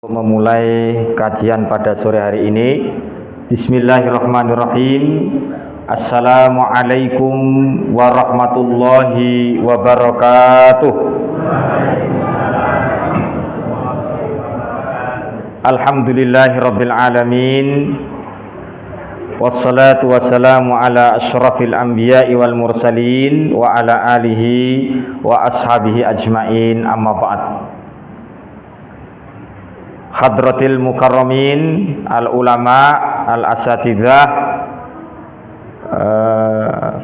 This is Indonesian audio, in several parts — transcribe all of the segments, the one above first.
Memulai kajian pada sore hari ini, Bismillahirrahmanirrahim. Assalamualaikum warahmatullahi wabarakatuh. Alhamdulillahirabbil alamin. Wassalatu wassalamu ala asyrafil anbiya'i wal mursalin wa ala alihi wa ashabihi ajmain, amma ba'd. Hadratil mukarramin, al ulama, al asatidzah,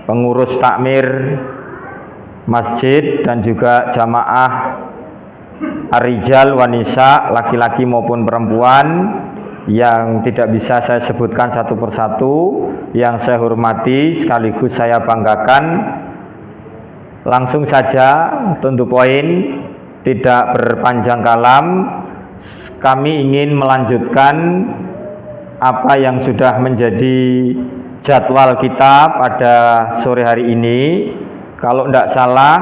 pengurus takmir masjid dan juga jamaah ar-rijal wa nisa, laki-laki maupun perempuan yang tidak bisa saya sebutkan satu persatu, yang saya hormati sekaligus saya banggakan. Langsung saja to the point, tidak berpanjang kalam. Kami ingin melanjutkan apa yang sudah menjadi jadwal kita pada sore hari ini. Kalau tidak salah,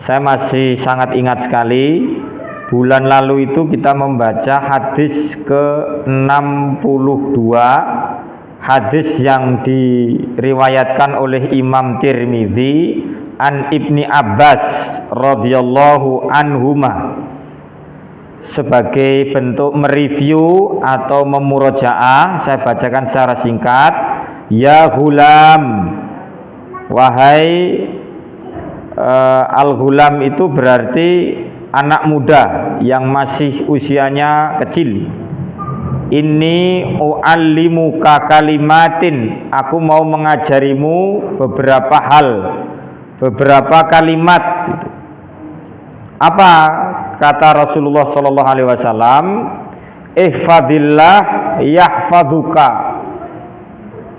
saya masih sangat ingat sekali, bulan lalu itu kita membaca hadis ke-62, hadis yang diriwayatkan oleh Imam Tirmidzi an Ibni Abbas radhiyallahu anhuma. Sebagai bentuk mereview atau memurojaah, saya bacakan secara singkat. Ya hulam, wahai al-hulam itu berarti anak muda yang masih usianya kecil. Inni u'allimuka kalimatin, aku mau mengajarimu beberapa hal, beberapa kalimat. Apa kata Rasulullah sallallahu alaihi wasallam? Ihfadillah yahfaduka.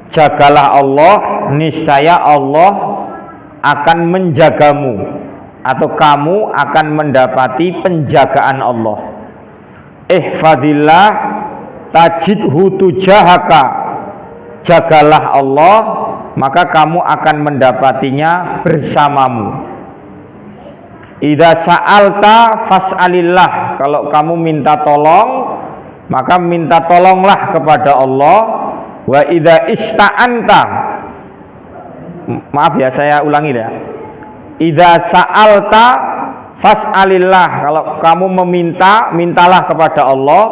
Jagalah Allah, niscaya Allah akan menjagamu, atau kamu akan mendapati penjagaan Allah. Ihfadillah tajidhu tujahaka. Jagalah Allah, maka kamu akan mendapatinya bersamamu. Idza sa'alta fas'alillah. Kalau kamu minta tolong, maka minta tolonglah kepada Allah. Wa idza ista'anta, maaf ya, saya ulangi ya. Idza sa'alta fas'alillah. Kalau kamu meminta, mintalah kepada Allah.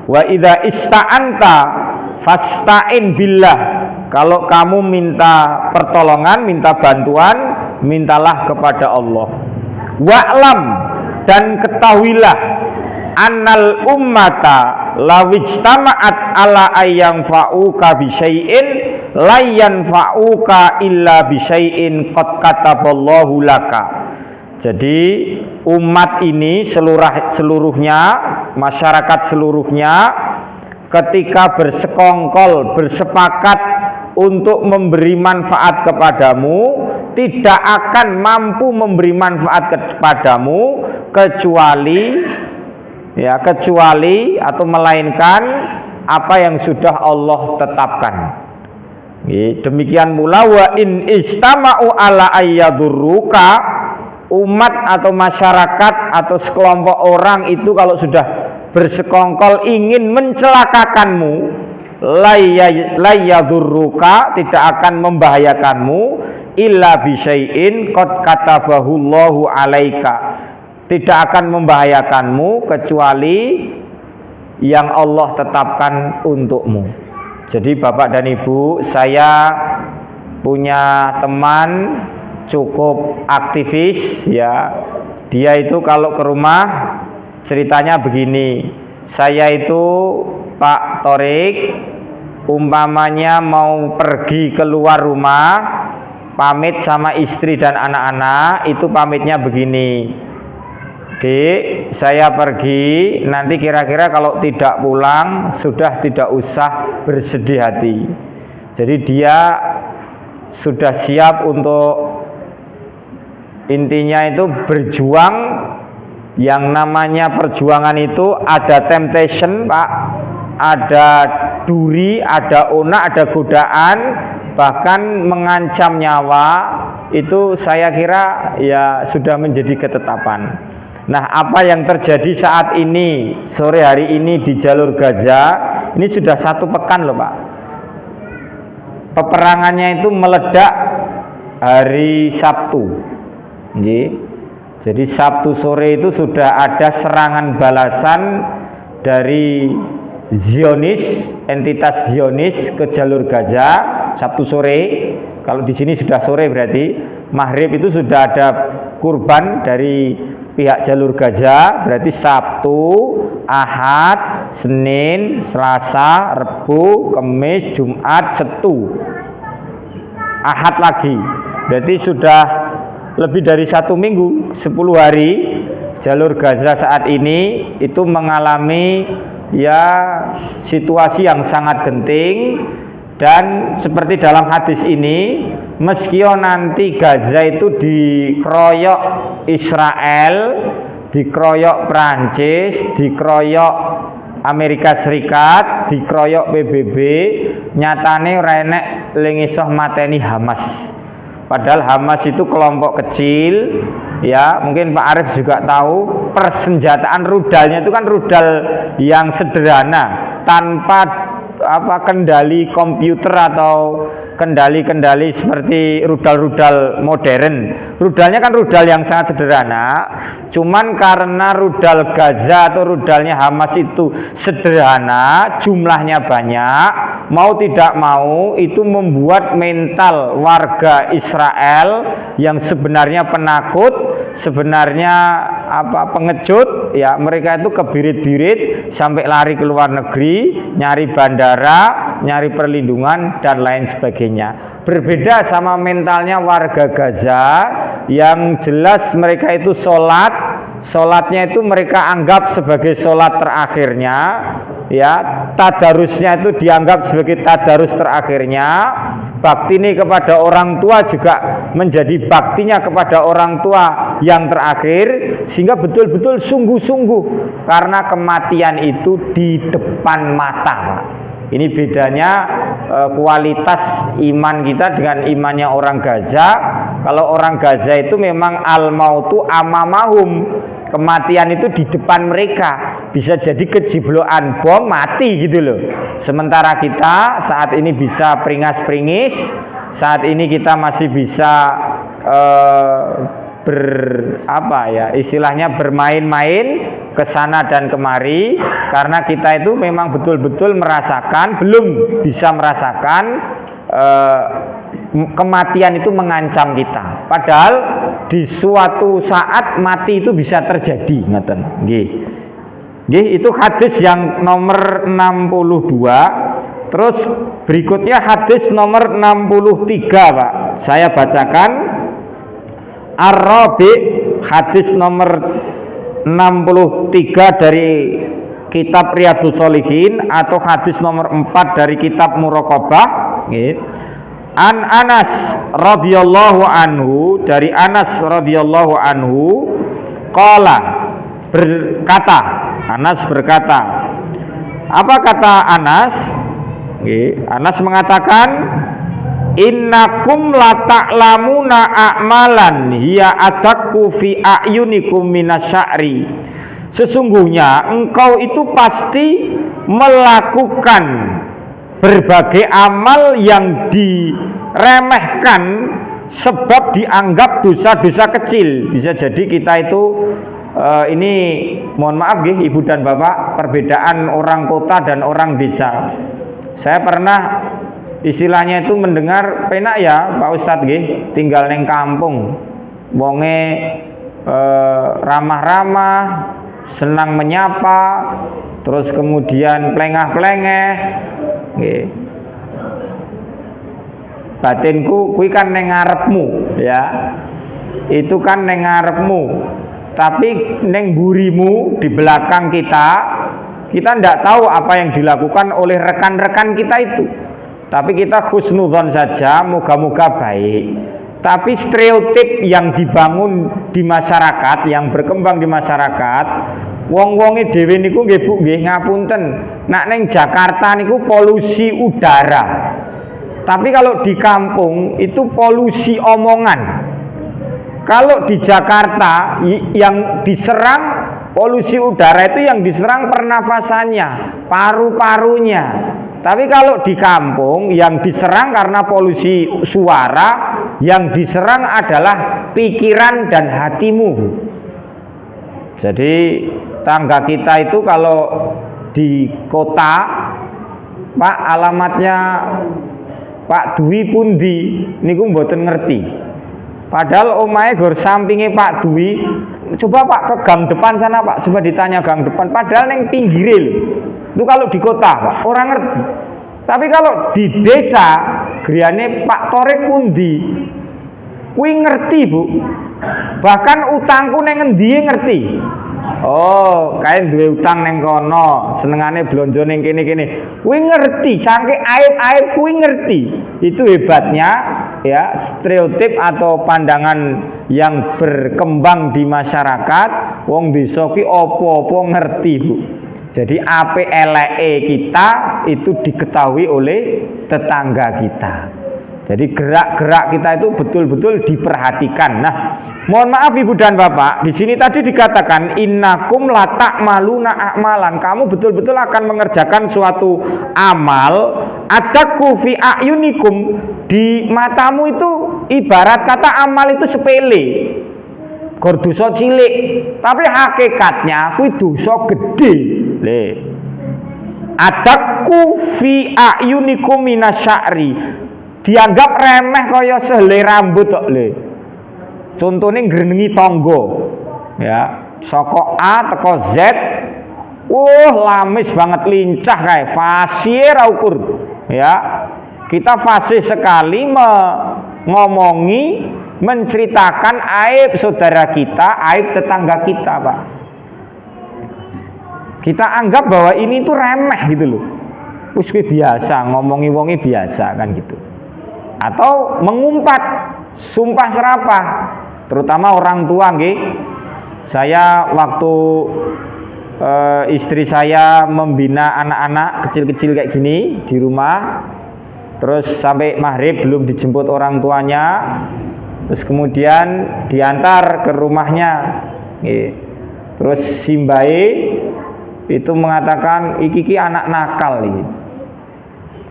Wa idza ista'anta fasta'in billah. Kalau kamu minta pertolongan, minta bantuan, mintalah kepada Allah. Wa'lam, dan ketahuilah, annal ummata lawijtama'at ala ayyang fa'uka bisyai'in layyan fa'uka illa bisyai'in qad kataballahu laka. Jadi umat ini seluruhnya, masyarakat seluruhnya, ketika bersekongkol, bersepakat untuk memberi manfaat kepadamu, tidak akan mampu memberi manfaat kepadamu kecuali atau melainkan apa yang sudah Allah tetapkan. Demikian pula wa in istama'u ala ayyadurruka, umat atau masyarakat atau sekelompok orang itu kalau sudah bersekongkol ingin mencelakakanmu, layyadurruka, tidak akan membahayakanmu, illa bisyai'in qad katabahullahu alaika, tidak akan membahayakanmu kecuali yang Allah tetapkan untukmu. Jadi Bapak dan Ibu, saya punya teman cukup aktivis ya. Dia itu kalau ke rumah ceritanya begini, saya itu Pak Torik, umpamanya mau pergi keluar rumah, pamit sama istri dan anak-anak, itu pamitnya begini, Dik, saya pergi, nanti kira-kira kalau tidak pulang sudah tidak usah bersedih hati. Jadi dia sudah siap untuk, intinya itu berjuang. Yang namanya perjuangan itu ada temptation, Pak, ada duri, ada onak, ada godaan, bahkan mengancam nyawa. Itu saya kira ya sudah menjadi ketetapan. Nah, apa yang terjadi saat ini, sore hari ini di jalur Gaza, ini sudah 1 pekan loh Pak. Peperangannya itu meledak hari Sabtu. Jadi Sabtu sore itu sudah ada serangan balasan dari Zionis, entitas Zionis ke jalur Gaza Sabtu sore. Kalau di sini sudah sore berarti Maghrib itu sudah ada kurban dari pihak jalur Gaza, berarti Sabtu, Ahad, Senin, Selasa, Rebu, Kamis, Jumat, Setu, Ahad lagi. Berarti sudah lebih dari 1 minggu, 10 hari jalur Gaza saat ini itu mengalami ya situasi yang sangat genting. Dan seperti dalam hadis ini, meskipun nanti Gaza itu dikeroyok Israel, dikeroyok Prancis, dikeroyok Amerika Serikat, dikeroyok PBB, nyatane ora enek ling iso mateni Hamas. Padahal Hamas itu kelompok kecil, ya mungkin Pak Arif juga tahu, persenjataan rudalnya itu kan rudal yang sederhana, tanpa kendali komputer atau kendali-kendali seperti rudal-rudal modern. Rudalnya kan rudal yang sangat sederhana, cuman karena rudal Gaza atau rudalnya Hamas itu sederhana, jumlahnya banyak, mau tidak mau itu membuat mental warga Israel yang sebenarnya penakut, sebenarnya pengecut, ya mereka itu kebirit-birit sampai lari ke luar negeri, nyari bandara, nyari perlindungan dan lain sebagainya. Berbeda sama mentalnya warga Gaza yang jelas mereka itu sholatnya itu mereka anggap sebagai sholat terakhirnya, ya tadarusnya itu dianggap sebagai tadarus terakhirnya. Bakti ini kepada orang tua juga menjadi baktinya kepada orang tua yang terakhir, sehingga betul-betul sungguh-sungguh karena kematian itu di depan mata, Pak. Ini bedanya kualitas iman kita dengan imannya orang Gaza. Kalau orang Gaza itu memang al-mautu amamahum, kematian itu di depan mereka, bisa jadi kejibloan bom mati gitu loh. Sementara kita saat ini bisa peringas-peringis, saat ini kita masih bisa istilahnya bermain-main ke sana dan kemari, karena kita itu memang betul-betul merasakan, belum bisa merasakan kematian itu mengancam kita. Padahal di suatu saat mati itu bisa terjadi, ngoten nggih. Nggih, itu hadis yang nomor 62. Terus berikutnya hadis nomor 63, Pak. Saya bacakan Ar-Rabi, hadis nomor 63 dari kitab Riyadhus Shalihin atau hadis nomor 4 dari kitab Muraqabah, nggih. An Anas radhiyallahu anhu, dari Anas radhiyallahu anhu qala, berkata, Anas berkata, apa kata Anas? Anas mengatakan, innakum la ta'lamuna a'malan hiya adakku fi a'yunikum minasya'ri. Sesungguhnya engkau itu pasti melakukan berbagai amal yang diremehkan sebab dianggap dosa-dosa kecil. Bisa jadi kita itu ini mohon maaf nggih Ibu dan Bapak, perbedaan orang kota dan orang desa. Saya pernah istilahnya itu mendengar penak ya Pak Ustadz nggih, tinggal neng kampung, wonge ramah-ramah, senang menyapa, terus kemudian plengah-plengeh nggih. Batinku kuwi kan neng ngarepmu ya. Itu kan neng ngarepmu. Tapi neng burimu di belakang kita ndak tahu apa yang dilakukan oleh rekan-rekan kita itu. Tapi kita husnudzon saja, moga-moga baik. Tapi stereotip yang dibangun di masyarakat, yang berkembang di masyarakat, wong-wonge dhewe niku nggih Bu nggih ngapunten, nak neng Jakarta niku polusi udara. Tapi kalau di kampung itu polusi omongan. Kalau di Jakarta yang diserang polusi udara itu yang diserang pernafasannya, paru-parunya. Tapi kalau di kampung yang diserang karena polusi suara, yang diserang adalah pikiran dan hatimu. Jadi tangga kita itu kalau di kota, Pak, alamatnya Pak Dwi pundi niku mboten ngerti. Padahal omahe gor sampinge Pak Dwi, coba Pak ke gang depan sana Pak, coba ditanya gang depan. Padahal neng pinggire lho. Itu kalau di kota Pak, orang ngerti. Tapi kalau di desa, griyane Pak Torik pundi, kuwi ngerti Bu. Bahkan utangku neng endi ngerti. Oh, kae duwe utang neng kono, senengane blonjo neng kene-kene. Kuwi ngerti, saking aib-aib kuwi ngerti. Itu hebatnya ya, stereotip atau pandangan yang berkembang di masyarakat. Wong desa ki apa-apa ngerti, Bu. Jadi ape eleke kita itu diketahui oleh tetangga kita. Jadi gerak-gerak kita itu betul-betul diperhatikan. Nah, mohon maaf Ibu dan Bapak, di sini tadi dikatakan innakum la ta'maluna a'malan. Kamu betul-betul akan mengerjakan suatu amal, adaku fi a'yunikum, di matamu itu ibarat kata amal itu sepele. Gor dosa cilik, tapi hakikatnya kuwi dosa gede. Le. Adaku fi a'yunikum minasya'ri. Dianggap remeh kaya sehelai rambut kok le. Contohnya ngrenengi tangga. Ya, saka A teko Z. Lamis banget lincah kae, fasih ra ukur. Ya. Kita fasih sekali ngomongi, menceritakan aib saudara kita, aib tetangga kita, Pak. Kita anggap bahwa ini tuh remeh gitu loh. Wis biasa, ngomongi wonge biasa kan gitu. Atau mengumpat, sumpah serapah, terutama orang tua nggih. Saya waktu istri saya membina anak-anak kecil-kecil kayak gini di rumah, terus sampai maghrib belum dijemput orang tuanya, terus kemudian diantar ke rumahnya, terus simbae itu mengatakan iki anak nakal iki.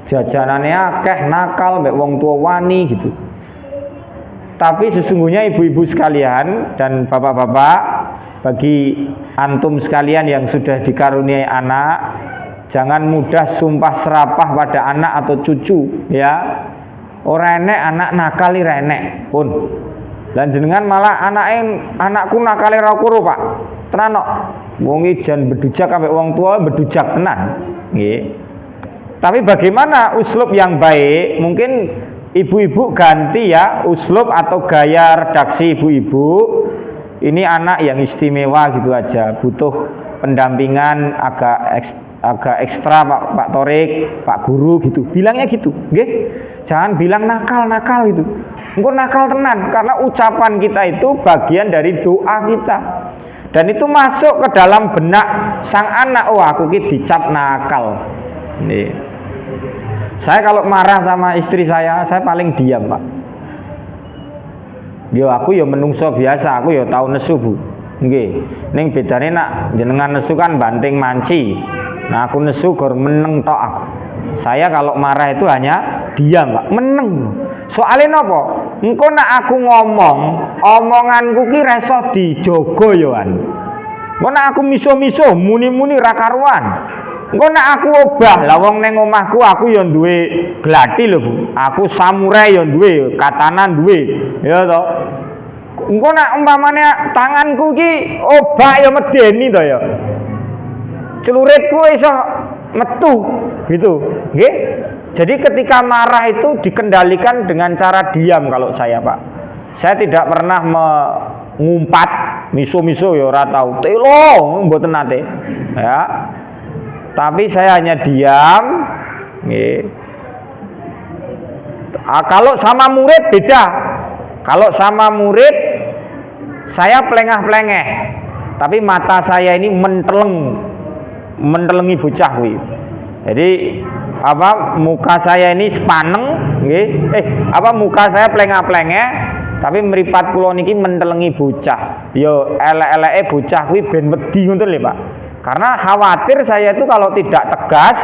Jajanannya akeh nakal mbek wong tua wani gitu. Tapi sesungguhnya ibu-ibu sekalian dan bapak-bapak, bagi antum sekalian yang sudah dikaruniai anak, jangan mudah sumpah serapah pada anak atau cucu ya. Ora enek anak nakali renek pun. Lan jenengan malah anakku nakali ra kuro, Pak. Tenan kok. Wong iki jan bedujak ambek wong tua bedujak tenan. Nggih. Tapi bagaimana uslub yang baik? Mungkin ibu-ibu ganti ya uslub atau gaya redaksi ibu-ibu. Ini anak yang istimewa gitu aja, butuh pendampingan agak ekstra Pak Torik, Pak Guru gitu. Bilangnya gitu, nggih. Jangan bilang nakal gitu. Engko nakal tenan karena ucapan kita itu bagian dari doa kita. Dan itu masuk ke dalam benak sang anak. Oh, aku ki dicap nakal. Nih. Saya kalau marah sama istri saya paling diam, Pak. Yo aku yo menungso biasa, aku yo tau nesu, Bu. Nggih. Ning bedane nak jenengan nesu kan banting manci. Nah, aku nesu gor meneng tok aku. Saya kalau marah itu hanya diam, Pak, meneng. Soalnya napa? Engko nak aku ngomong, omonganku ki reso dijogo yoan. Engko nak aku miso-miso, muni-muni ra karuan. Engko nek aku obah, lah wong ning omahku aku ya duwe glati lho, Bu. Aku samurai ya duwe, katana duwe. Ya to. Engko nek umpamane tanganku ki obah ya medeni to ya. Celuritku iso metu gitu. Nggih. Jadi ketika marah itu dikendalikan dengan cara diam kalau saya, Pak. Saya tidak pernah mengumpat, miso-miso ya ora tau. Telo mboten nate. Ya. Tapi saya hanya diam. Kalau sama murid beda. Kalau sama murid saya pelengah-pelengeh, tapi mata saya ini mentelengi bocah kuwi. Jadi muka saya ini sepaneng, muka saya pelengah-pelengeh, Tapi mripat kula niki mentelengi bocah. Yo elek-eleke bocah kuwi ben wedi ngoten lho, Pak. Karena khawatir saya itu kalau tidak tegas,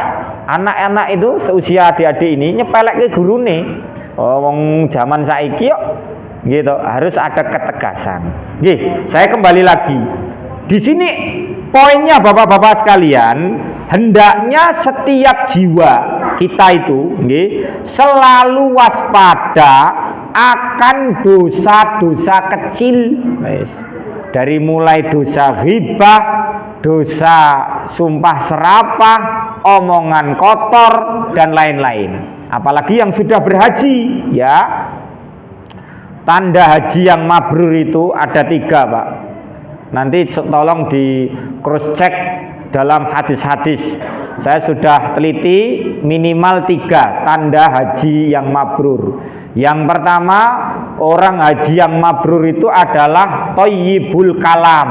anak-anak itu seusia adik-adik ini nyepelekke gurune. Oh, wong zaman saiki kok gitu, harus ada ketegasan. Nggih, saya kembali lagi. Di sini poinnya Bapak-bapak sekalian, hendaknya setiap jiwa kita itu nggih, selalu waspada akan dosa-dosa kecil. Dari mulai dosa ghibah, dosa sumpah serapah, omongan kotor dan lain-lain. Apalagi yang sudah berhaji, ya. Tanda haji yang mabrur itu ada 3, Pak. Nanti tolong di cross check dalam hadis-hadis. Saya sudah teliti minimal 3 tanda haji yang mabrur. Yang pertama, orang haji yang mabrur itu adalah thayyibul kalam.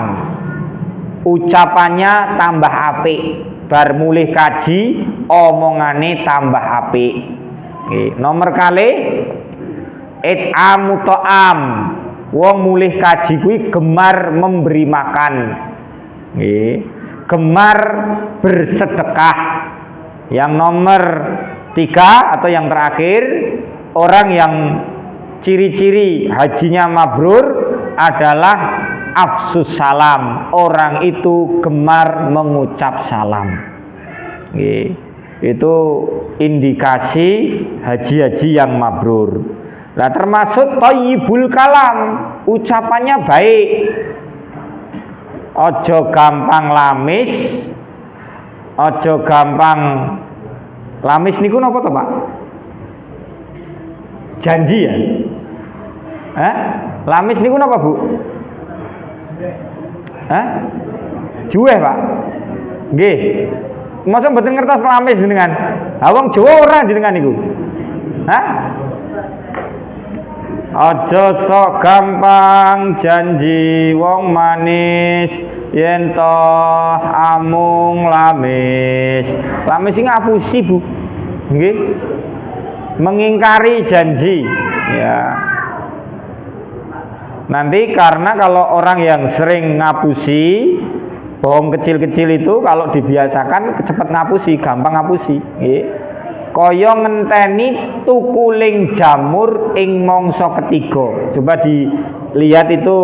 Ucapannya tambah apik, bar mulih kaji omongane tambah apik. Nomor kali it'amu ta'am. Wong mulih kaji kuwi gemar memberi makan. Gemar bersedekah. Yang nomor 3 atau yang terakhir, orang yang ciri-ciri hajinya mabrur adalah afsus salam. Orang itu gemar mengucap salam. Itu indikasi haji-haji yang mabrur. Nah, termasuk thayyibul kalam, ucapannya baik. Ojo gampang lamis. Ojo gampang lamis niku napa to, Pak? Janji ya? Lamis niku napa, Bu? Juweh, Pak. Nggih. Masa mboten ngertos lamis jenengan? Ha wong Jawa ora jenengan niku. Aja sok gampang janji wong manis yen toh amung lamis. Lamis sing ngapusi, Bu. Nggih. Mengingkari janji, ya. Nanti karena kalau orang yang sering ngapusi, bohong kecil-kecil itu kalau dibiasakan cepat ngapusi, gampang ngapusi, nggih. Kaya ngenteni tukuling jamur ing mangsa ketiga. Coba dilihat itu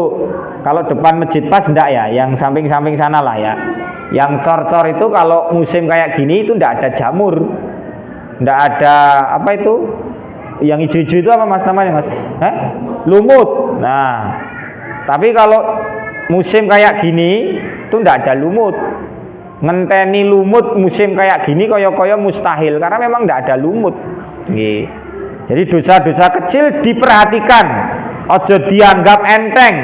kalau depan masjid pas enggak ya, yang samping-samping sana lah ya. Yang cor-cor itu kalau musim kayak gini itu enggak ada jamur. Enggak ada apa itu? Yang hijau-hijau itu apa Mas namanya, Mas? Lumut. Nah, tapi kalau musim kayak gini itu enggak ada lumut. Ngenteni lumut musim kayak gini kaya-kaya mustahil karena memang tidak ada lumut. Jadi dosa-dosa kecil diperhatikan, ojo dianggap enteng.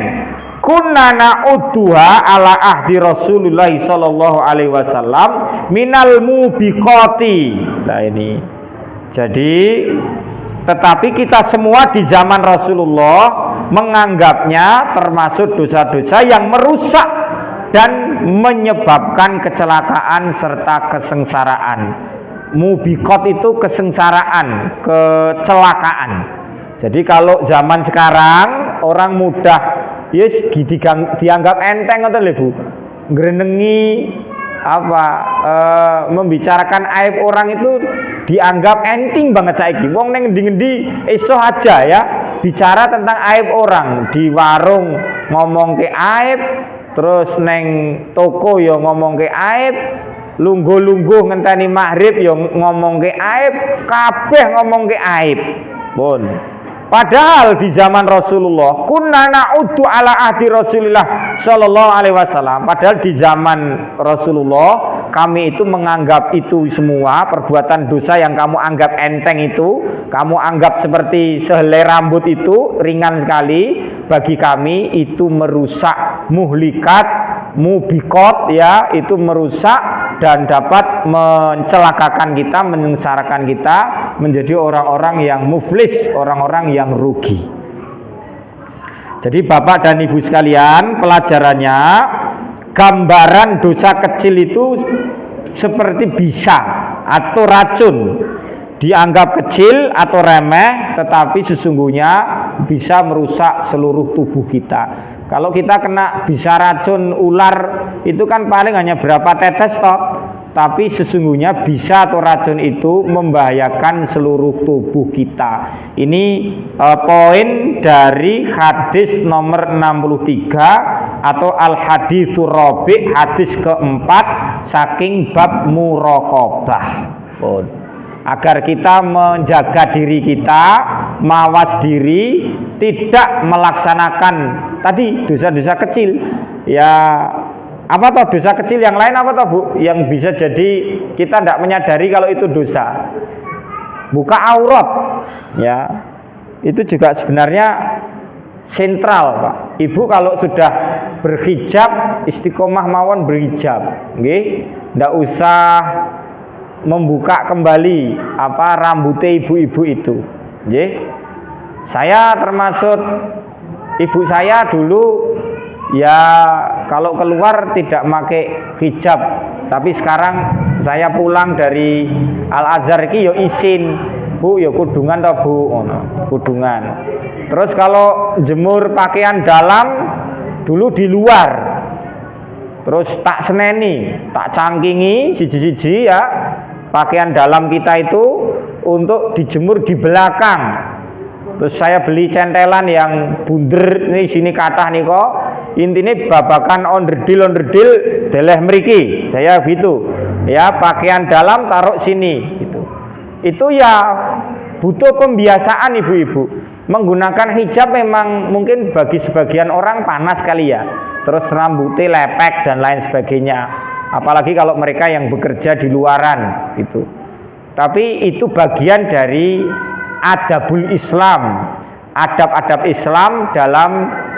Kunna na'udduha ala ahdi Rasulullah sallallahu alaihi wasallam minal mubiqati. Nah ini. Jadi tetapi kita semua di zaman Rasulullah menganggapnya termasuk dosa-dosa yang merusak dan menyebabkan kecelakaan serta kesengsaraan. Mubiqat itu kesengsaraan, kecelakaan. Jadi kalau zaman sekarang orang mudah yes dianggap enteng ngoten lho Bu. Ngrenengi membicarakan aib orang itu dianggap enteng banget saiki. Wong ning ngendi-ngendi iso aja ya bicara tentang aib orang, di warung ngomong ke aib, terus neng toko yo ngomong ke aib, lungguh-lungguh ngenteni maghrib yo ngomong ke aib, kabeh ngomong ke aib. Pun. Padahal di zaman Rasulullah, kunna na'uddu ala ahdi Rasulullah sallallahu alaihi wasallam. Padahal di zaman Rasulullah kami itu menganggap itu semua perbuatan dosa yang kamu anggap enteng itu, kamu anggap seperti sehelai rambut itu ringan sekali, bagi kami itu merusak, muhlikat, mubiqat ya, itu merusak dan dapat mencelakakan kita, menyengsarakan kita menjadi orang-orang yang muflis, orang-orang yang rugi. Jadi Bapak dan Ibu sekalian, pelajarannya gambaran dosa kecil itu seperti bisa atau racun, dianggap kecil atau remeh, tetapi sesungguhnya bisa merusak seluruh tubuh kita. Kalau kita kena bisa racun ular itu kan paling hanya berapa tetes toh, tapi sesungguhnya bisa atau racun itu membahayakan seluruh tubuh kita. Ini poin dari hadis nomor 63 atau al-haditsur rabi', hadis keempat saking bab muraqabah. Agar kita menjaga diri kita, mawas diri, tidak melaksanakan tadi dosa-dosa kecil. Ya, apa toh dosa kecil yang lain apa toh Bu? Yang bisa jadi kita tidak menyadari kalau itu dosa. Buka aurat, ya, itu juga sebenarnya sentral Pak. Ibu kalau sudah berhijab, istiqomah mawon berhijab, nggih, tidak usah membuka kembali apa rambutnya ibu-ibu itu, nggih. Saya termasuk ibu saya dulu ya kalau keluar tidak pakai hijab, tapi sekarang saya pulang dari Al Azhar ki yo isin, Bu, yo kudungan toh Bu, kudungan. Terus kalau jemur pakaian dalam dulu di luar, terus tak seneni, tak cangkingi siji-siji ya pakaian dalam kita itu untuk dijemur di belakang. Terus saya beli centelan yang bunder nih sini kathah nih kok. Intinya babakan onderdil deleh mriki. Saya gitu. Ya, pakaian dalam taruh sini gitu. Itu ya butuh pembiasaan ibu-ibu. Menggunakan hijab memang mungkin bagi sebagian orang panas kali ya. Terus rambutnya lepek dan lain sebagainya. Apalagi kalau mereka yang bekerja di luaran gitu. Tapi itu bagian dari adabul Islam, adab-adab Islam dalam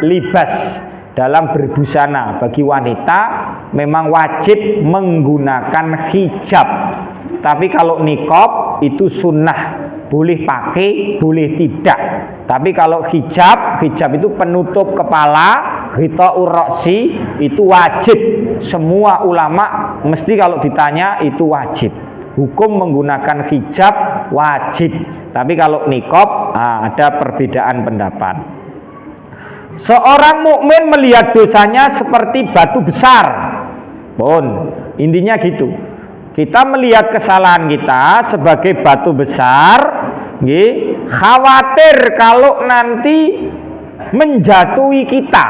libas, dalam berbusana. Bagi wanita memang wajib menggunakan hijab. Tapi kalau niqab itu sunnah, boleh pakai, boleh tidak. Tapi kalau hijab itu penutup kepala, ghita'ur ra'si, itu wajib. Semua ulama mesti kalau ditanya itu wajib. Hukum menggunakan hijab wajib. Tapi kalau niqab ada perbedaan pendapat. Seorang mukmin melihat dosanya seperti batu besar. Intinya gitu. Kita melihat kesalahan kita sebagai batu besar, khawatir kalau nanti menjatuhi kita.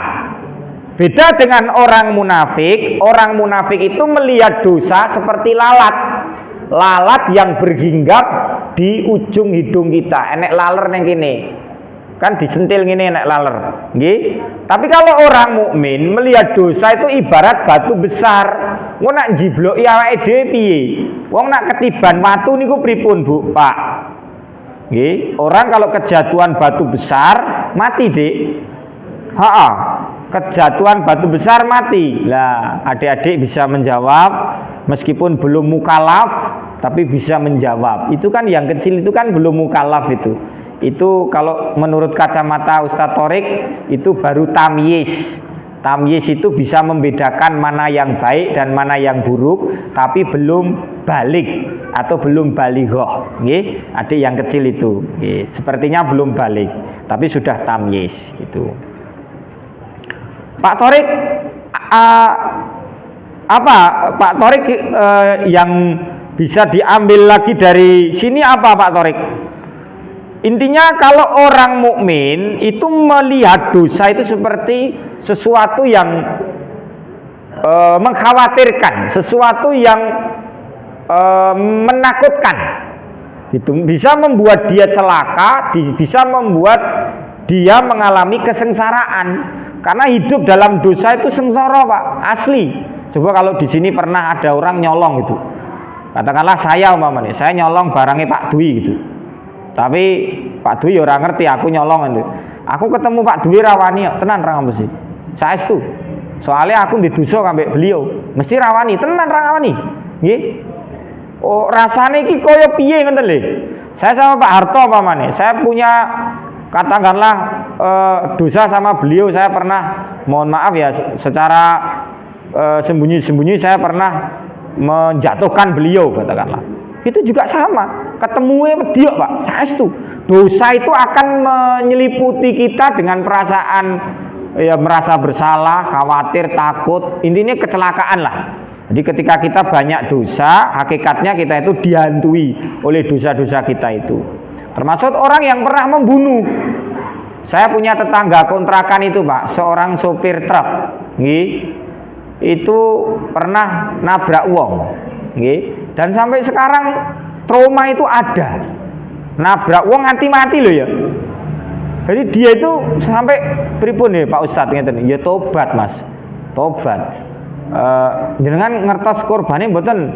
Beda dengan orang munafik. Orang munafik itu melihat dosa seperti lalat yang berhinggap di ujung hidung kita. Enek laler neng kene. Kan disentil ngene enek laler, nggih. Tapi kalau orang mukmin melihat dosa itu ibarat batu besar. Wong nak njibloki awake dhewe piye? Wong nak ketiban watu niku pripun, Bu, Pak? Nggih, orang kalau kejatuhan batu besar mati, Dik. Kejatuhan batu besar mati. Lah, adik-adik bisa menjawab meskipun belum mukallaf tapi bisa menjawab. Itu kan yang kecil itu kan belum mukallaf itu. Itu kalau menurut kacamata Ustadz Thorik itu baru tamyiz. Tamyiz itu bisa membedakan mana yang baik dan mana yang buruk, tapi belum balik atau belum balighah. Nggih, adik yang kecil itu. Nggih, sepertinya belum balik, tapi sudah tamyiz gitu. Pak Thorik, apa Pak Thorik yang bisa diambil lagi dari sini apa Pak Thorik? Intinya kalau orang mukmin itu melihat dosa itu seperti sesuatu yang mengkhawatirkan, sesuatu yang menakutkan. Itu bisa membuat dia celaka, bisa membuat dia mengalami kesengsaraan. Karena hidup dalam dosa itu sengsara, Pak, asli. Coba kalau di sini pernah ada orang nyolong itu, katakanlah saya umpamanya, saya nyolong barangnya Pak Dwi gitu. Tapi Pak Dwi orang ngerti aku nyolong itu. Aku ketemu Pak Dwi rawani tenan ra mesti. Saestu. Soalnya aku didosa ambek beliau. Mesti rawani, tenan rawani. Nggih. Oh, rasane iki kaya piye ngoten lho. Saya sama Pak Harto umpamane, saya punya katakanlah dosa sama beliau, saya pernah mohon maaf ya secara sembunyi-sembunyi saya pernah menjatuhkan beliau katakanlah. Itu juga sama, ketemunya wedi Pak, saestu. Dosa itu akan menyeliputi kita dengan perasaan ya merasa bersalah, khawatir, takut, intinya kecelakaan lah. Jadi ketika kita banyak dosa, hakikatnya kita itu dihantui oleh dosa-dosa kita itu. Termasuk orang yang pernah membunuh. Saya punya tetangga kontrakan itu Pak, seorang sopir truk, itu pernah nabrak wong, dan sampai sekarang trauma itu ada. Nabrak wong nganti mati loh ya. Jadi dia itu sampai pripun ya Pak Ustadz ngeten, ya tobat Mas, tobat. Jenengan ngertos korbane mboten?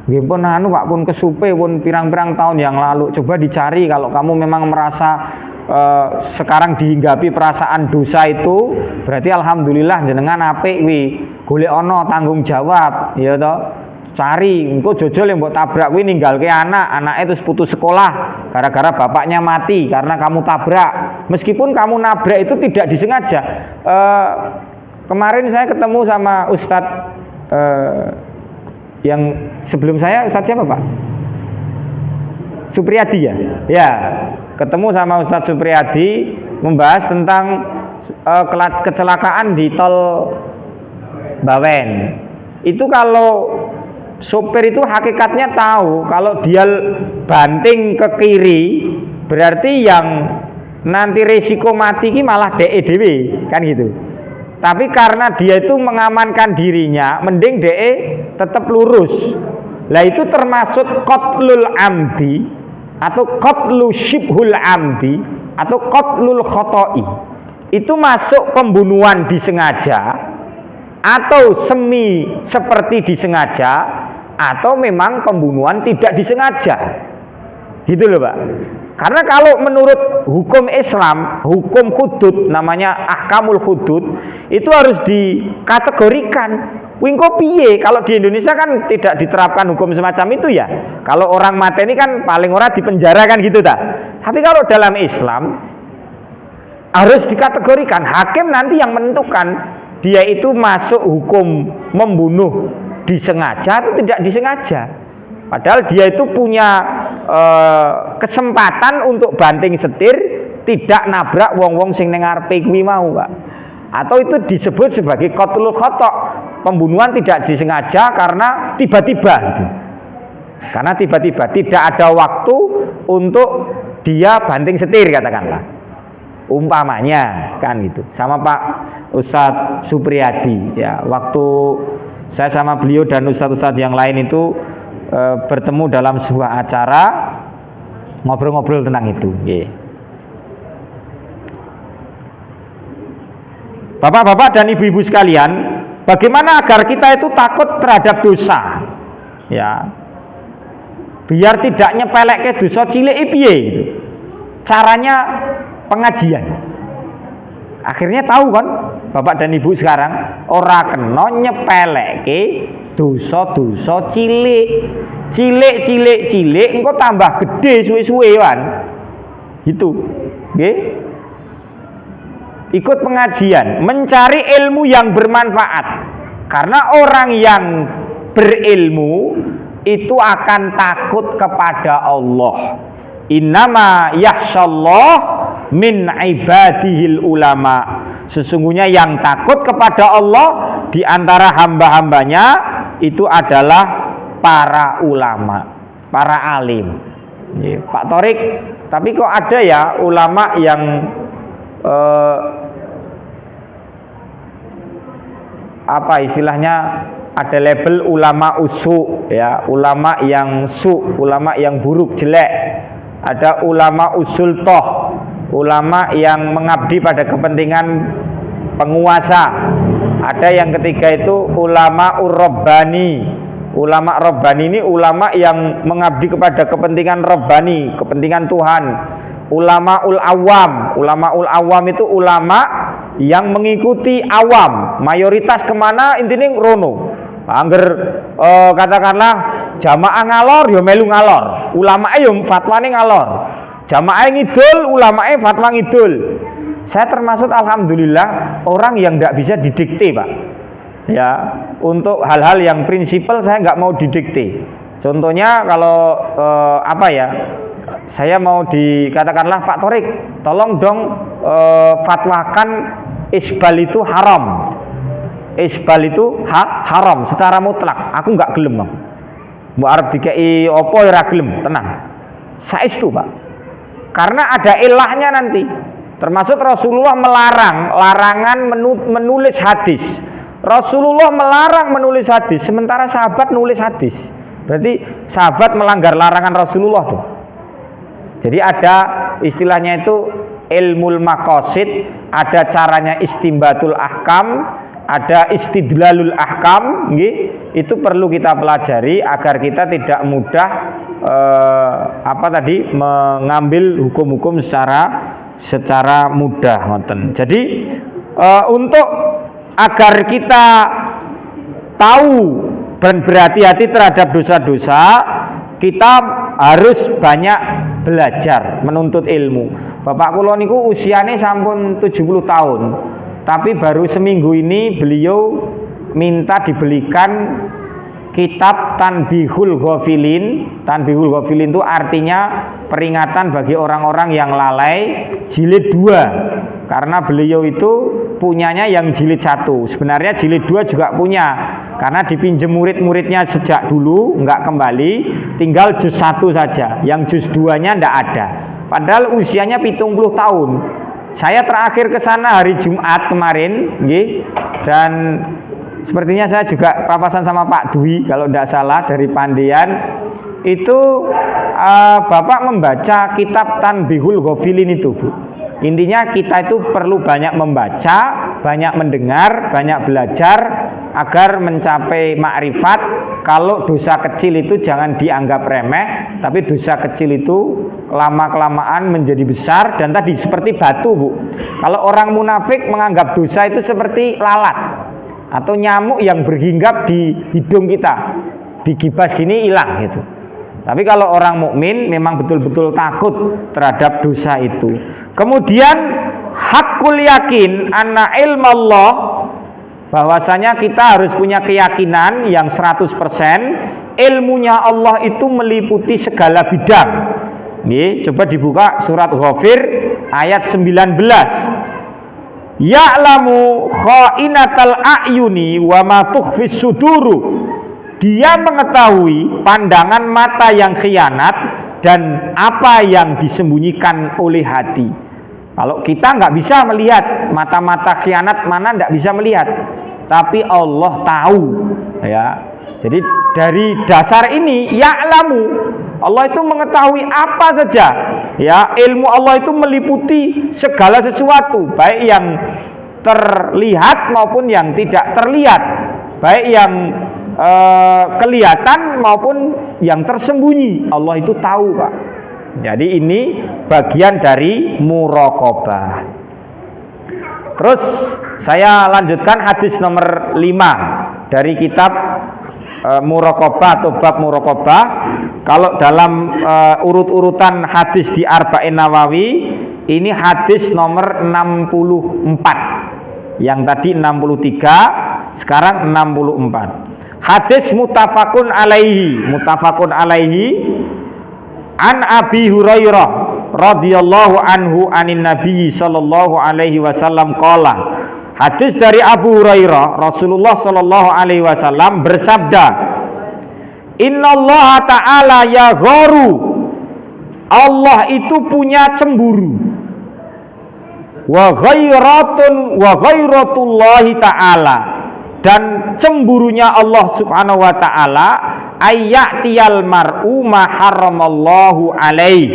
Nggih pun anu Pak, pun kesupe pun pirang-pirang tahun yang lalu. Coba dicari kalau kamu memang merasa sekarang dihinggapi perasaan dosa itu, berarti alhamdulillah jenengan apik wi. Golek ana tanggung jawab, ya toh. Cari, engko jojol yang mbok tabrak kuwi ninggalke anaknya terus putus sekolah gara-gara bapaknya mati karena kamu tabrak. Meskipun kamu nabrak itu tidak disengaja. Kemarin saya ketemu sama Ustadz yang sebelum saya, Ustadz siapa Pak? Supriyadi ya? Ya, ketemu sama Ustadz Supriyadi membahas tentang kecelakaan di tol Bawen. Itu kalau sopir itu hakikatnya tahu kalau dia banting ke kiri berarti yang nanti resiko mati ini malah DE kan gitu. Tapi karena dia itu mengamankan dirinya, mending DE tetap lurus. Lah itu termasuk qatlul amdi atau qatlu syibhul amdi atau qatlul khoto'i. Itu masuk pembunuhan disengaja atau semi seperti disengaja atau memang pembunuhan tidak disengaja, gitu loh Pak. Karena kalau menurut hukum Islam, hukum hudud, namanya ahkamul hudud, itu harus dikategorikan. Wingko piye? Kalau di Indonesia kan tidak diterapkan hukum semacam itu ya. Kalau orang mati ini kan paling ora dipenjara kan gitu dah. Tapi kalau dalam Islam harus dikategorikan. Hakim nanti yang menentukan dia itu masuk hukum membunuh disengaja atau tidak disengaja. Padahal dia itu punya kesempatan untuk banting setir, tidak nabrak wong-wong sing ning ngarepe kuwi mau, Pak. Atau itu disebut sebagai qatlul khata', pembunuhan tidak disengaja karena tiba-tiba gitu. Karena tiba-tiba tidak ada waktu untuk dia banting setir katakanlah. Umpamanya kan gitu. Sama Pak Ustadz Supriyadi ya, waktu saya sama beliau dan ustadz-ustadz yang lain itu bertemu dalam sebuah acara ngobrol-ngobrol tentang itu. Bapak-bapak dan ibu-ibu sekalian, bagaimana agar kita itu takut terhadap dosa? Ya, biar tidak nyepelek ke dosa cilik piye gitu. Caranya pengajian. Akhirnya tahu kan, bapak dan ibu sekarang ora kena nyepeleke dosa-dosa cilik. Cilik engko tambah gede suwe-suwe kan. Gitu. Nggih. Ikut pengajian, mencari ilmu yang bermanfaat. Karena orang yang berilmu itu akan takut kepada Allah. Innama yakhsyallah min ibadihil ulama. Sesungguhnya yang takut kepada Allah di antara hamba-hambanya itu adalah para ulama, para alim. Pak Torik, tapi kok ada ya ulama yang apa istilahnya, ada label ulama usu ya, ulama yang ulama yang buruk jelek. Ada ulama usul toh, ulama yang mengabdi pada kepentingan penguasa. Ada yang ketiga itu ulama ur-rabbani. Ulama rabbani ini ulama yang mengabdi kepada kepentingan rabbani, kepentingan Tuhan. Ulama ul awam itu ulama yang mengikuti awam, mayoritas kemana intinya rono. Angger katakanlah jamaah ngalor ya melu ngalor, ulamae ya fatwane ngalor. Jamaah ngidul, ulamae fatwa ngidul. Saya termasuk alhamdulillah orang yang tidak bisa didikte, Pak. Ya, untuk hal-hal yang prinsipal saya nggak mau didikte. Contohnya kalau apa ya, saya mau dikatakanlah Pak Torik, tolong dong fatwakan isbal itu haram. Isbal itu haram secara mutlak. Aku nggak gelem, Bang. Mbok arep dikei apa ora gelem, tenang. Saestu, Pak. Karena ada ilahnya nanti. Termasuk Rasulullah melarang, larangan menulis hadis. Rasulullah melarang menulis hadis, sementara sahabat nulis hadis. Berarti sahabat melanggar larangan Rasulullah tuh. Jadi ada istilahnya itu ilmul maqasid, ada caranya istimbatul ahkam, ada istidlalul ahkam, itu perlu kita pelajari agar kita tidak mudah mengambil hukum-hukum secara mudah, ngoten. Jadi untuk agar kita tahu dan berhati-hati terhadap dosa-dosa, kita harus banyak belajar, menuntut ilmu. Bapak kula niku usianya sampun 70 tahun, tapi baru seminggu ini beliau minta dibelikan kitab Tanbihul Ghafilin. Tanbihul Ghafilin itu artinya peringatan bagi orang-orang yang lalai, jilid 2. Karena beliau itu punyanya yang jilid 1. Sebenarnya jilid 2 juga punya, karena dipinjem murid-muridnya sejak dulu, enggak kembali, tinggal juz 1 saja. Yang juz 2-nya enggak ada. Padahal usianya 70 tahun. Saya terakhir ke sana hari Jumat kemarin, dan sepertinya saya juga papasan sama Pak Dwi kalau tidak salah dari Pandian. Itu Bapak membaca kitab Tanbihul Ghafilin itu, Bu. Intinya kita itu perlu banyak membaca, banyak mendengar, banyak belajar agar mencapai makrifat. Kalau dosa kecil itu jangan dianggap remeh, tapi dosa kecil itu lama-kelamaan menjadi besar. Dan tadi seperti batu, Bu. Kalau orang munafik menganggap dosa itu seperti lalat atau nyamuk yang berhinggap di hidung kita, digibas gini hilang gitu. Tapi kalau orang mukmin memang betul-betul takut terhadap dosa itu. Kemudian hakul yakin anna ilmallah, bahwasanya kita harus punya keyakinan yang 100%, ilmunya Allah itu meliputi segala bidang. Nih, coba dibuka surat Ghafir ayat 19. Ya'lamu kha'inatal a'yuni wa ma tukhfis suduru. Dia mengetahui pandangan mata yang khianat dan apa yang disembunyikan oleh hati. Kalau kita nggak bisa melihat mata-mata khianat mana, nggak bisa melihat, tapi Allah tahu, ya. Jadi dari dasar ini ya'lamu, Allah itu mengetahui apa saja, ya. Ilmu Allah itu meliputi segala sesuatu, baik yang terlihat maupun yang tidak terlihat, baik yang kelihatan maupun yang tersembunyi. Allah itu tahu, Pak. Jadi ini bagian dari muraqabah. Terus saya lanjutkan hadis nomor 5 dari kitab muraqabah atau bab muraqabah. Kalau dalam urut-urutan hadis di Arba'in Nawawi, ini hadis nomor 64. Yang tadi 63, sekarang 64. Hadis muttafaqun alaihi an Abi Hurairah radhiyallahu anhu anin Nabi sallallahu alaihi wasallam qala. Hadis dari Abu Hurairah, Rasulullah sallallahu alaihi wasallam bersabda, Innallaha ta'ala yagharu, Allah itu punya cemburu. Wa ghairatullahi ta'ala, dan cemburunya Allah subhanahu wa ta'ala ayyatiyal mar'u ma haramallahu alaih,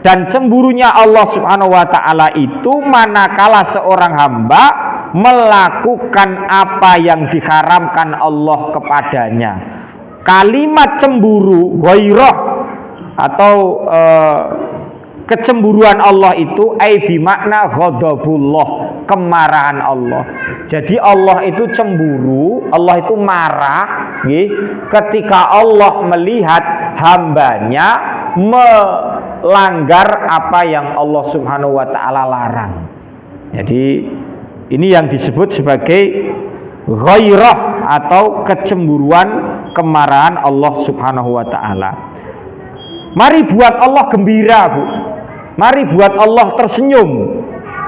dan cemburunya Allah subhanahu wa ta'ala itu manakala seorang hamba melakukan apa yang diharamkan Allah kepadanya. Kalimat cemburu ghairah atau kecemburuan Allah itu bimakna ghadabullah, kemarahan Allah. Jadi Allah itu cemburu, Allah itu marah, ketika Allah melihat hambanya melanggar apa yang Allah subhanahu wa ta'ala larang. Jadi ini yang disebut sebagai ghairah atau kecemburuan, kemarahan Allah subhanahu wa ta'ala. Mari buat Allah gembira, Bu. Mari buat Allah tersenyum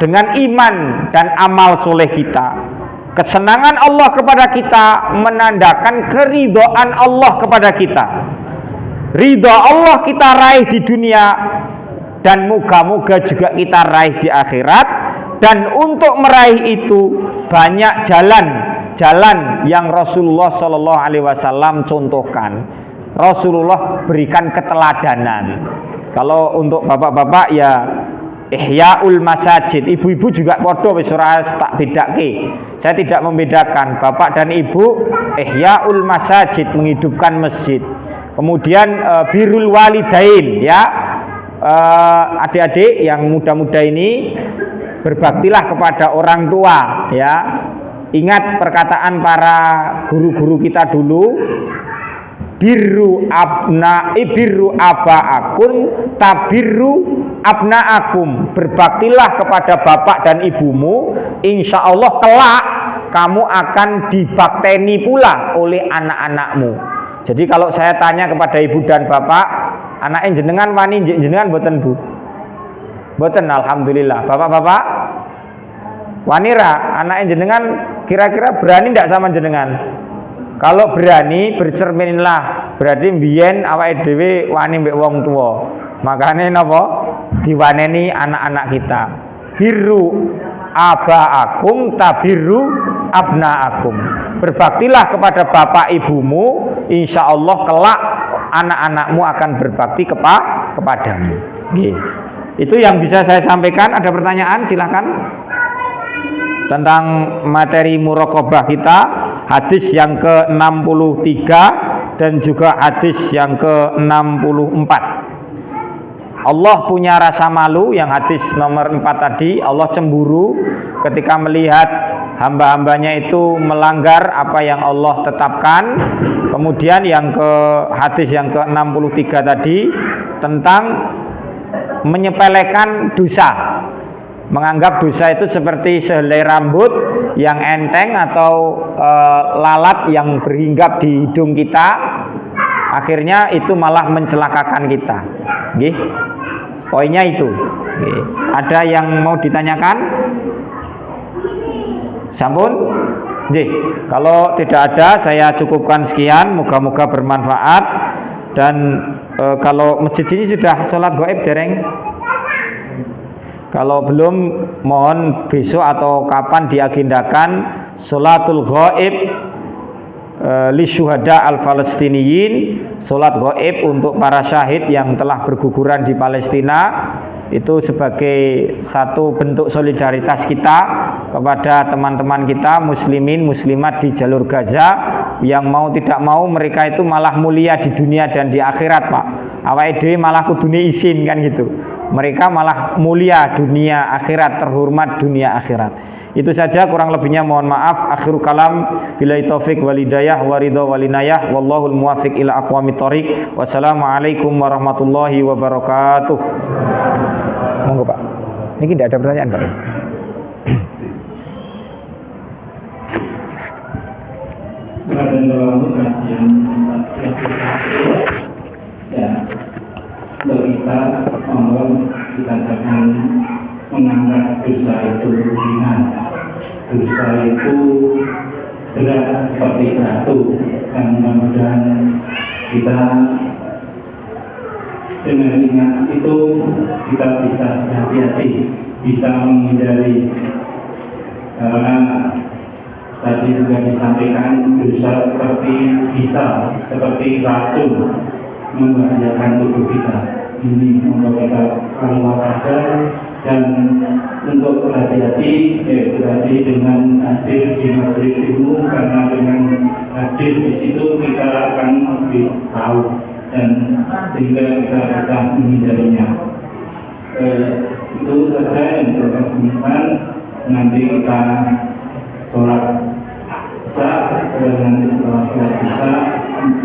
dengan iman dan amal soleh kita. Kesenangan Allah kepada kita menandakan keridhaan Allah kepada kita. Ridha Allah kita raih di dunia, dan moga-moga juga kita raih di akhirat. Dan untuk meraih itu banyak jalan yang Rasulullah Shallallahu Alaihi Wasallam contohkan. Rasulullah berikan keteladanan. Kalau untuk bapak-bapak ya ihyaul masajid, ibu-ibu juga podo wis ora tak bedake. Saya tidak membedakan bapak dan ibu. Ihyaul masajid, menghidupkan masjid. Kemudian birrul walidain, ya, adik-adik yang muda-muda ini berbaktilah kepada orang tua, ya. Ingat perkataan para guru-guru kita dulu, birru aba'akun tabirru abna'akum. Berbaktilah kepada bapak dan ibumu, insya Allah kelak kamu akan dibakteni pula oleh anak-anakmu. Jadi kalau saya tanya kepada ibu dan bapak, anak jenengan wani jenengan boten, Bu? Boten, alhamdulillah. Bapak-bapak wani ra anak jenengan kira-kira berani tidak sama jenengan? Kalau berani, bercerminlah, berarti mbiyen awake dhewe wani mbek wong tua. Makane napa? Diwaneni anak-anak kita. Birru aba'akum tabirru abna'akum. Berbaktilah kepada bapak ibumu, insya Allah kelak anak-anakmu akan berbakti kepadamu. Itu yang bisa saya sampaikan. Ada pertanyaan? Silahkan. Tentang materi muraqabah kita, hadis yang ke-63 dan juga hadis yang ke-64. Allah punya rasa malu, yang hadis nomor 4 tadi. Allah cemburu ketika melihat hamba-hambanya itu melanggar apa yang Allah tetapkan. Kemudian yang hadis yang ke-63 tadi tentang menyepelekan dosa, menganggap dosa itu seperti sehelai rambut yang enteng atau lalat yang berhinggap di hidung kita, akhirnya itu malah mencelakakan kita. Nggih. Poinnya itu. Nggih. Ada yang mau ditanyakan? Sampun? Nggih. Kalau tidak ada, saya cukupkan sekian. Moga-moga bermanfaat. Dan kalau masjid ini sudah sholat gaib dereng? Kalau belum, mohon besok atau kapan diagendakan sholatul gaib li syuhada al-Falastiniyin, sholat gaib untuk para syahid yang telah berguguran di Palestina. Itu sebagai satu bentuk solidaritas kita kepada teman-teman kita muslimin muslimat di jalur Gaza, yang mau tidak mau mereka itu malah mulia di dunia dan di akhirat, Pak. Awake dhewe malah kudune izin kan gitu. Mereka malah mulia dunia akhirat, terhormat dunia akhirat. Itu saja, kurang lebihnya mohon maaf. Akhirul kalam, billahi taufik wal hidayah wa ridha wal inayah, wallahul muwaffiq ila aqwamit thoriq. Wassalamualaikum warahmatullahi wabarakatuh. Monggo, Pak. Ini tidak ada pertanyaan, Pak. Ya, untuk kita mohon kita jangan menganggap dosa itu ringan. Dosa itu berat seperti batu, dan mudah-mudahan kita dengan ingat itu kita bisa hati-hati, bisa menghindari. Karena tadi juga disampaikan dosa seperti racun membahayakan tubuh kita. Ini untuk kita kalau sadar dan untuk berhati-hati, yaitu tadi dengan hadir di majelis ilmu, karena dengan hadir di situ kita akan lebih tahu dan sehingga kita bisa menghindarinya. Itu saja yang perlu saya sampaikan. Nanti kita sholat isya, nanti setelah sholat isya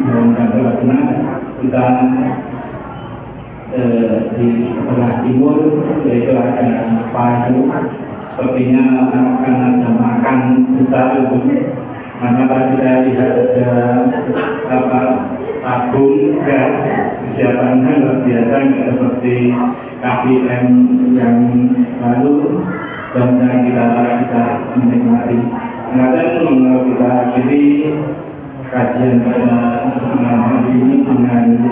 dalam keadaan kita di sebelah timur, yaitu ada padu. Sepertinya akan ada makan besar untuk, karena tadi saya lihat ada tabung gas kesiapannya biasa, nggak seperti KPM yang lalu, dan kita bisa menikmati. Kemudian kalau kita akhiri kajian pada malam hari ini dengan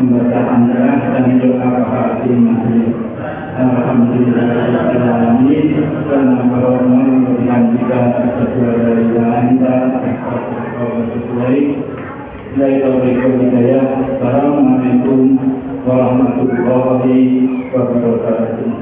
membaca hamdalah dan doa kafaratul majelis. Alhamdulillahirobbilalamin. Subhanallah bihamdika asyhadu an la ilaha illa anta astaghfiruka wa atubu ilaik. Assalamualaikum warahmatullahi wabarakatuh.